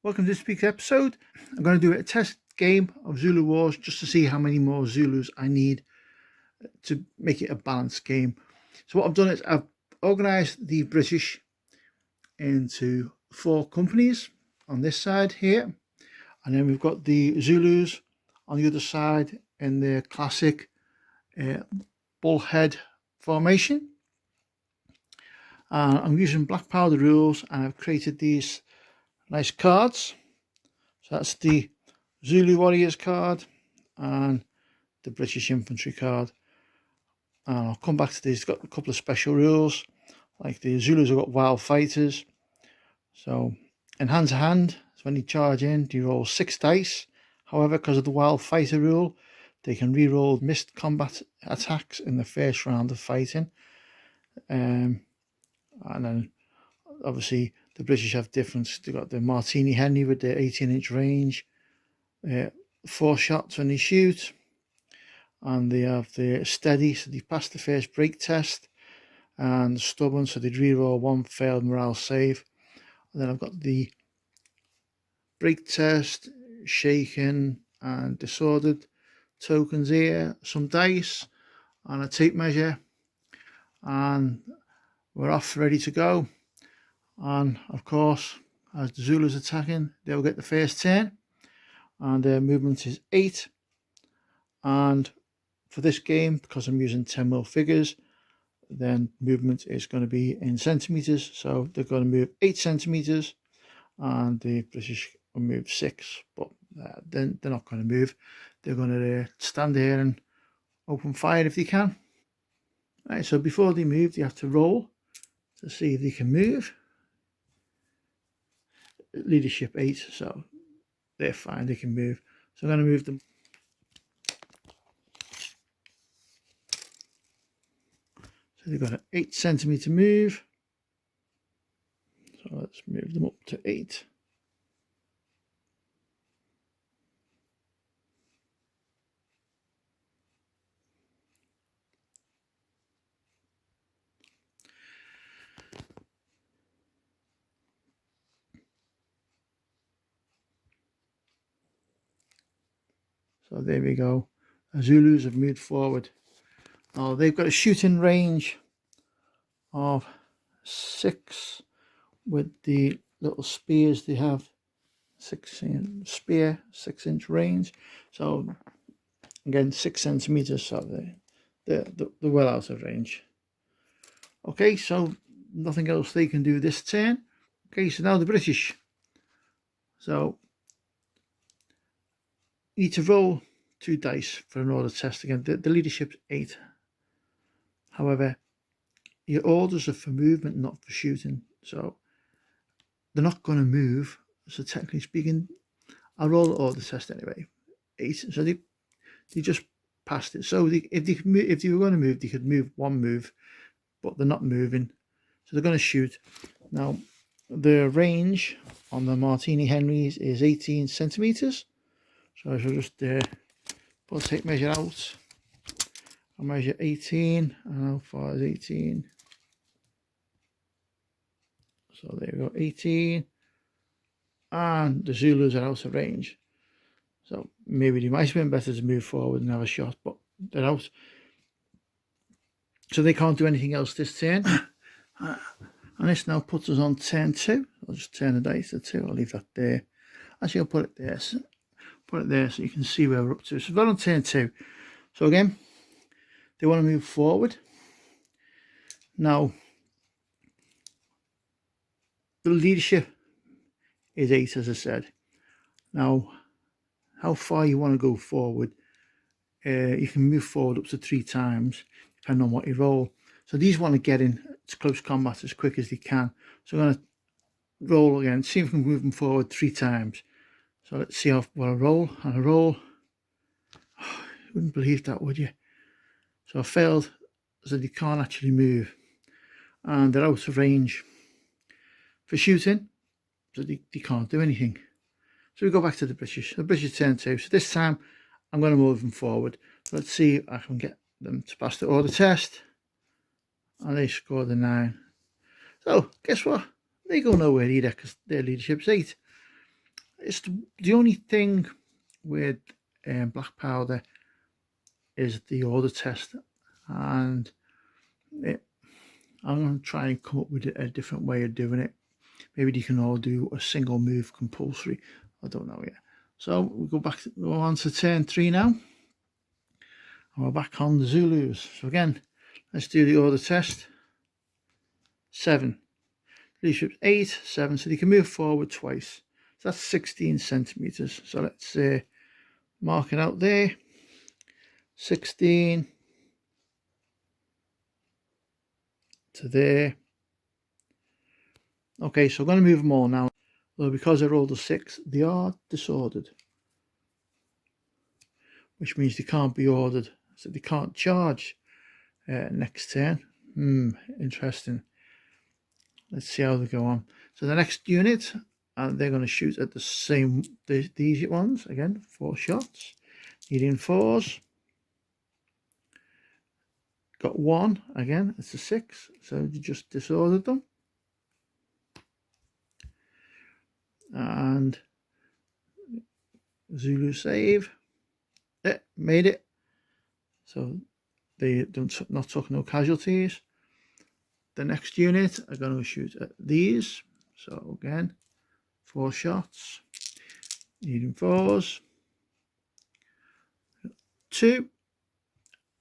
Welcome to this week's episode. I'm going to do a test game of Zulu Wars just to see how many more Zulus I need to make it a balanced game. So what I've done is I've organised the British into 4 companies on this side here, and then we've got the Zulus on the other side in their classic bullhead formation. I'm using black powder rules, and I've created these nice cards. So that's the Zulu Warriors card and the British Infantry card. And I'll come back to these. It's got a couple of special rules, like the Zulus have got wild fighters. So in hand to hand, so when you charge in, you roll 6 dice. However, because of the wild fighter rule, they can re-roll missed combat attacks in the first round of fighting. And then obviously the British have different. They've got the Martini Henry with their 18-inch range, 4 shots when they shoot, and they have the steady, so they pass the first break test, and stubborn, so they'd re-roll 1 failed morale save. And then I've got the break test, shaken and disordered tokens here, some dice and a tape measure, and we're off ready to go. And of course, as the Zulus attacking, they'll get the first turn, and their movement is 8. And for this game, because I'm using 10mm figures, then movement is going to be in centimeters. So they're going to move 8 centimeters, and the British will move 6. But then they're not going to move. They're going to stand there and open fire if they can. Right. So before they move, they have to roll to see if they can move. Leadership 8, so they're fine. They can move. So I'm going to move them. So they've got an 8 centimeter move. So let's move them up to 8. So there we go. The Zulus have moved forward. Now they've got a shooting range of 6 with the little spears they have. 6-inch spear, 6-inch range. So again, 6 centimeters. So they're well out of range. Okay, so nothing else they can do this turn. Okay, so now the British. So you need to roll 2 dice for an order test. Again, the leadership's 8. However, your orders are for movement, not for shooting. So they're not going to move. So technically speaking, I'll roll the order test anyway. 8. So they just passed it. So if they were going to move, they could move 1 move, but they're not moving. So they're going to shoot. Now, the range on the Martini Henrys is 18 centimeters. So I shall just put a tape measure out. I'll measure 18. And how far is 18? So there we go, 18. And the Zulus are out of range. So maybe they might have been better to move forward and have a shot, but they're out. So they can't do anything else this turn. And this now puts us on turn 2. I'll just turn the dice to 2. I'll leave that there. Actually, I'll put it there. Put it there so you can see where we're up to. So we're on turn 2. So again, they want to move forward. Now, the leadership is 8, as I said. Now, how far you want to go forward, you can move forward up to 3 times, depending on what you roll. So these want to get in to close combat as quick as they can. So I'm going to roll again, see if we can move them forward 3 times. So let's see what I roll. And I roll. Oh, you wouldn't believe that, would you? So I failed, so they can't actually move. And they're out of range for shooting, so they can't do anything. So we go back to the British. The British turn 2. So this time I'm going to move them forward. Let's see if I can get them to pass the order test. And they scored a 9. So guess what? They go nowhere either because their leadership's 8. It's the only thing with black powder is the order test, and I'm going to try and come up with a different way of doing it. Maybe you can all do a single move compulsory. I don't know yet. So we go on to turn 3 now. And we're back on the Zulus. So again, let's do the order test. 7. Leadership 8, 7. So they can move forward twice. So that's 16 centimeters. So let's mark it out there. 16 to there. Okay, so I'm going to move them all now. Well, because I rolled a 6, they are disordered, which means they can't be ordered, so they can't charge next turn. Interesting. Let's see how they go on. So the next unit, and they're going to shoot at the same, these ones again, 4 shots, needing 4s. Got 1 again, it's a 6, so you just disordered them. And Zulu save. Made it. So they not took no casualties. The next unit are going to shoot at these. So again, 4 shots, needing 4s. 2,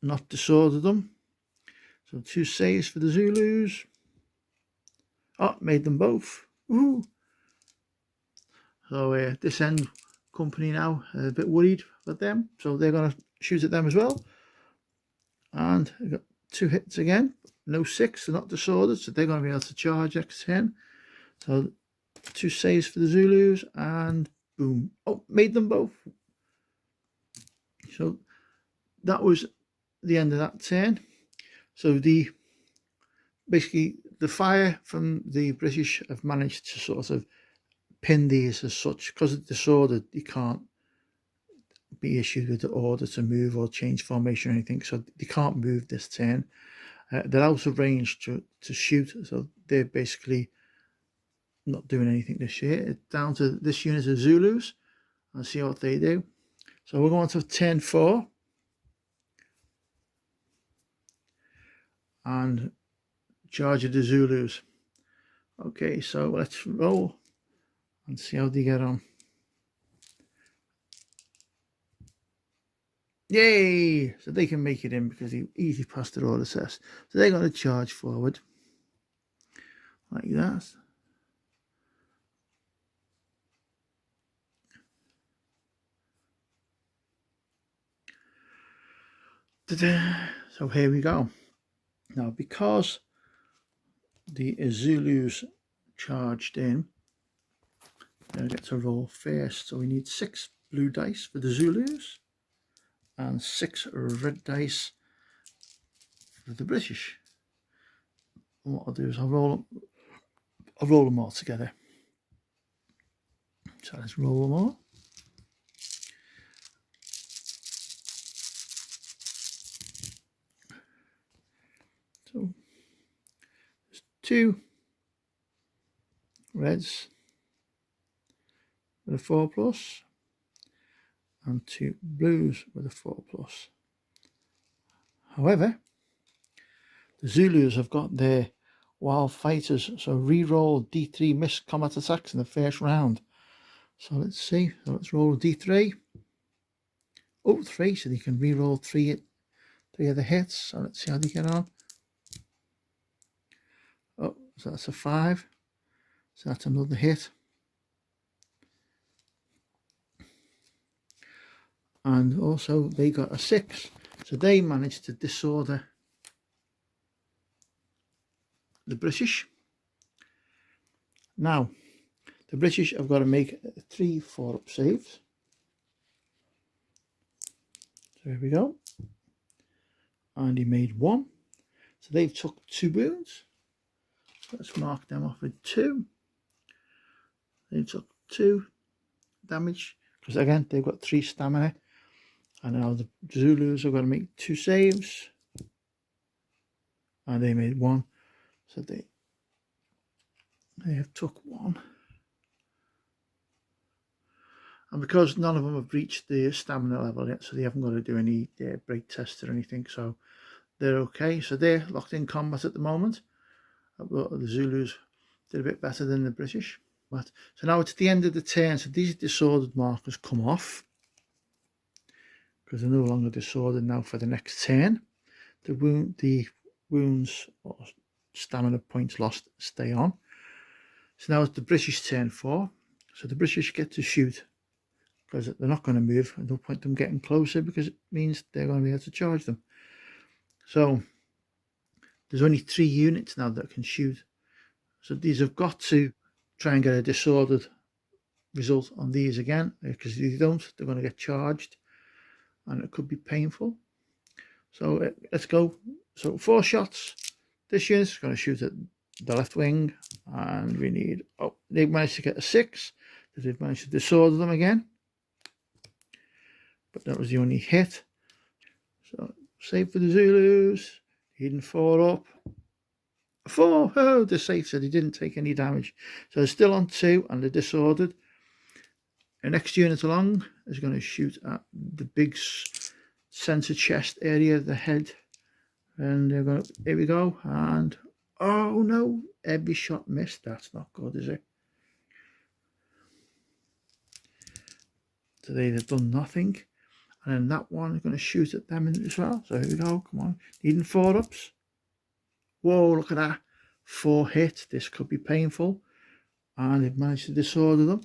not disordered them. So 2 saves for the Zulus. Oh, made them both. Woo! So this end company now are a bit worried about them, so they're going to shoot at them as well. And I've got 2 hits again, no 6, they're not disordered, so they're going to be able to charge next turn. So 2 saves for the Zulus, and boom. Oh, made them both. So that was the end of that turn. So basically the fire from the British have managed to sort of pin these as such. Because it's disordered, you can't be issued with the order to move or change formation or anything, so they can't move this turn. They're out of range to shoot, so they're basically not doing anything this year. It's down to this unit of Zulus and see what they do. So we're going to turn 4 and charge of the Zulus. Okay, so let's roll and see how they get on. Yay! So they can make it in because they easily passed their order test. So they're going to charge forward like that. So here we go. Now, because the Zulus charged in, I get to roll first. So we need 6 blue dice for the Zulus and 6 red dice for the British. And what I'll do is I'll roll them all together. So let's roll them all. So there's 2 reds with a 4+, and 2 blues with a 4+. However, the Zulus have got their wild fighters, so re-roll D3 missed combat attacks in the first round. So let's see. So let's roll D3. Oh, 3, so they can re-roll 3 of the hits. So let's see how they get on. Oh, so that's a 5. So that's another hit. And also they got a 6. So they managed to disorder the British. Now, the British have got to make 3 4-up saves. So here we go. And he made 1. So they've took 2 wounds. Let's mark them off with 2. They took 2 damage, because again they've got 3 stamina. And now the Zulus are going to make 2 saves. And they made 1. So they have took 1. And because none of them have reached the stamina level yet, so they haven't got to do any break tests or anything, so they're okay. So they're locked in combat at the moment. The Zulus did a bit better than the British. So now it's the end of the turn, so these disordered markers come off because they're no longer disordered now for the next turn. The wounds or stamina points lost stay on. So now it's the British turn 4. So the British get to shoot because they're not going to move. No point them getting closer because it means they're going to be able to charge them. So there's only 3 units now that can shoot. So these have got to try and get a disordered result on these again, because if they don't, they're going to get charged and it could be painful. So let's go. So 4 shots. This unit's going to shoot at the left wing, and we need, oh, they managed to get a 6. They've managed to disorder them again, but that was the only hit. So save for the Zulus. Hidden 4 up. 4. Oh, they're safe, so they didn't take any damage. So they're still on 2 and they're disordered. The next unit along is going to shoot at the big center chest area, the head. And they're going to, here we go. And oh no, every shot missed. That's not good, is it? So they've done nothing. And then that one is going to shoot at them as well. So here we go. Come on. Needing 4 ups. Whoa, look at that. 4 hit. This could be painful. And they've managed to disorder them.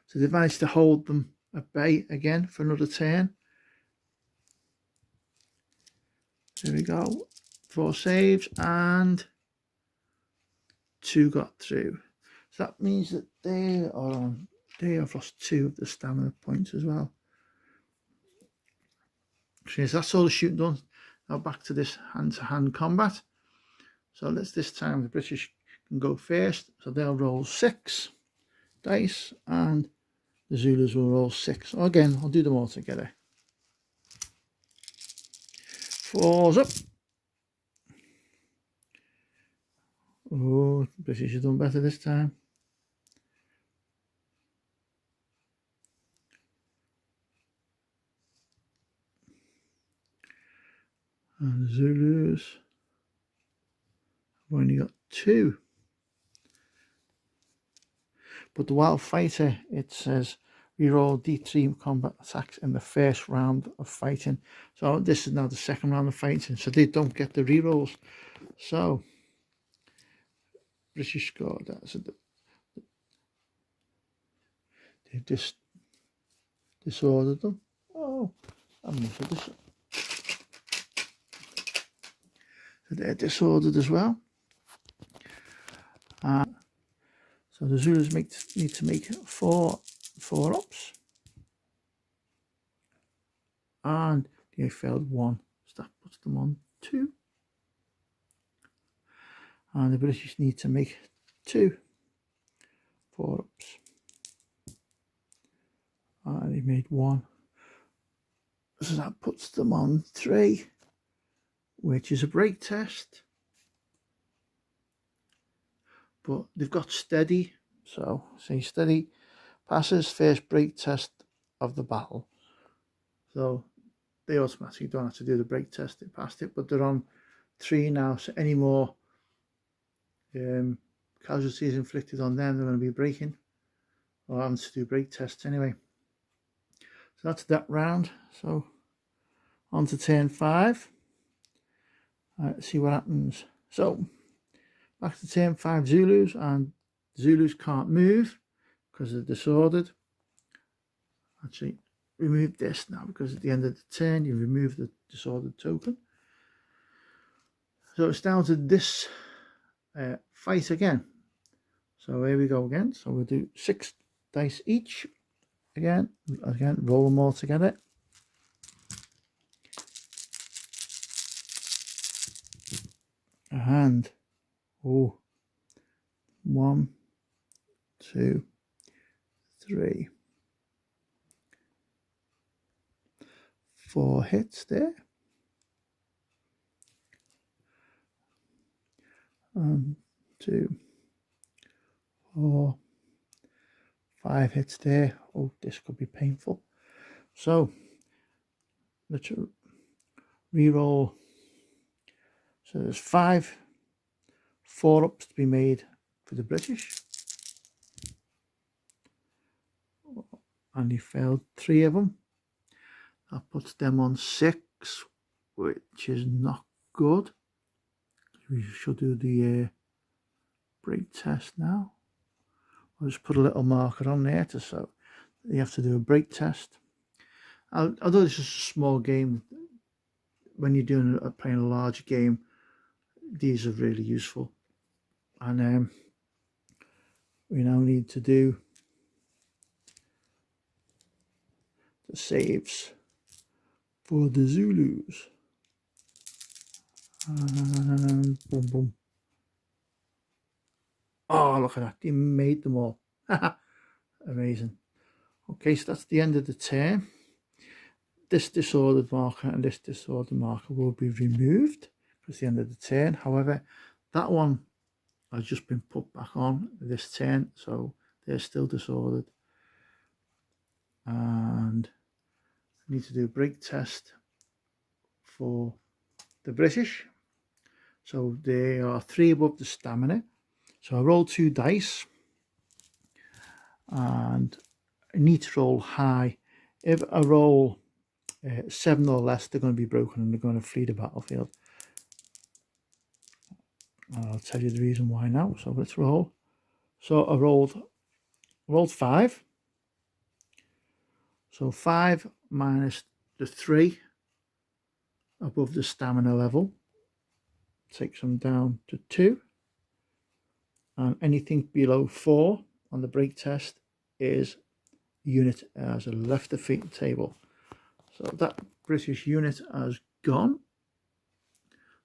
So they've managed to hold them at bay again for another turn. There we go. 4 saves and 2 got through. So that means that they have lost 2 of the stamina points as well. So yes, that's all the shooting done. Now back to this hand-to-hand combat. So this time the British can go first. So they'll roll 6 dice and the Zulus will roll 6. So again, I'll do them all together. 4's up. Oh, British have done better this time. And the Zulus have only got 2. But the Wild Fighter, it says reroll D3 combat attacks in the first round of fighting. So this is now the second round of fighting, so they don't get the rerolls. So British scored that. So they've just disordered them. Oh, I'm for this. So they're disordered as well. So the Zulus need to make 4 ups. And they failed 1. So that puts them on 2. And the British need to make 2 4 ups. And they made 1. So that puts them on 3, which is a break test. But they've got steady. So say steady passes first break test of the battle. So they automatically don't have to do the break test. They passed it, but they're on 3 now. So any more casualties inflicted on them, they're going to be breaking or having to do break tests anyway. So that's that round. So on to turn 5. Let's see what happens. So back to turn 5 Zulus, and Zulus can't move because they're disordered. Actually, remove this now because at the end of the turn you remove the disordered token. So it's down to this fight again. So here we go again. So we'll do 6 dice each. Again, roll them all together. And 1, 2, 3, 4 hits there. And 2, 4, 5 hits there. Oh, this could be painful. So let's re-roll. So there's 5 4-ups to be made for the British, and he failed 3 of them. That puts them on 6, which is not good. We should do the break test now. I'll just put a little marker on there to so you have to do a break test. Although this is a small game, when you're playing a large game, these are really useful. And we now need to do the saves for the Zulus. And boom, boom. Oh, look at that. They made them all. Amazing. Okay, so that's the end of the turn. This disordered marker and this disordered marker will be removed. It's the end of the turn. However, that one has just been put back on this turn, so they're still disordered. And I need to do a break test for the British. So they are 3 above the stamina. So I roll 2 dice and I need to roll high. If I roll 7 or less, they're going to be broken and they're going to flee the battlefield. And I'll tell you the reason why now. So let's roll. So I rolled 5. So 5 minus the 3 above the stamina level takes them down to 2. And anything below 4 on the break test is unit has left the table. So that British unit has gone.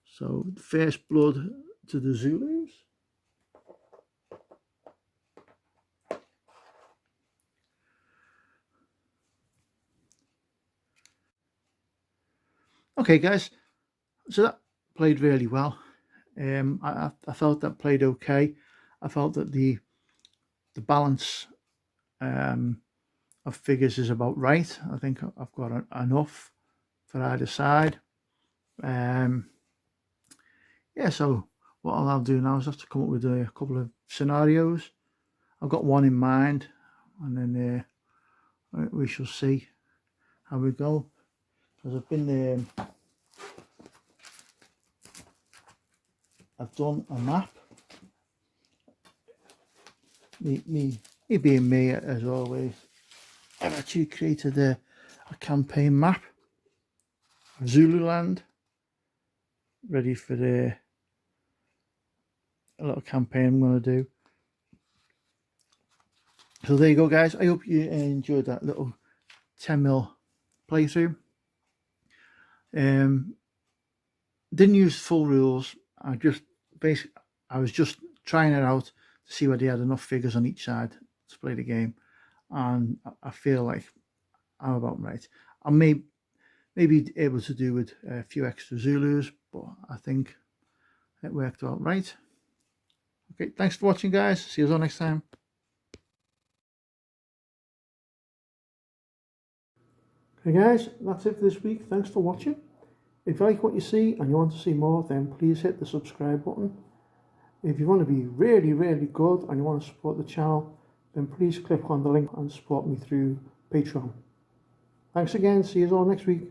So first blood to the Zulus. Okay, guys, so that played really well. I felt that played okay. I felt that the balance of figures is about right. I think I've got enough for either side. Yeah, so what I'll do now is have to come up with a couple of scenarios. I've got one in mind, and then we shall see how we go. Because I've been I've done a map. Me being me as always. I've actually created a campaign map of Zululand, ready for a little campaign I'm going to do. So there you go, guys. I hope you enjoyed that little 10mm playthrough. Didn't use full rules. I was just trying it out to see whether they had enough figures on each side to play the game, and I feel like I'm about right. I may be able to do with a few extra Zulus, but I think it worked out right. Okay, thanks for watching, guys. See you all next time. Okay, guys, that's it for this week. Thanks for watching. If you like what you see and you want to see more, then please hit the subscribe button. If you want to be really, really good and you want to support the channel, then please click on the link and support me through Patreon. Thanks again. See you all next week.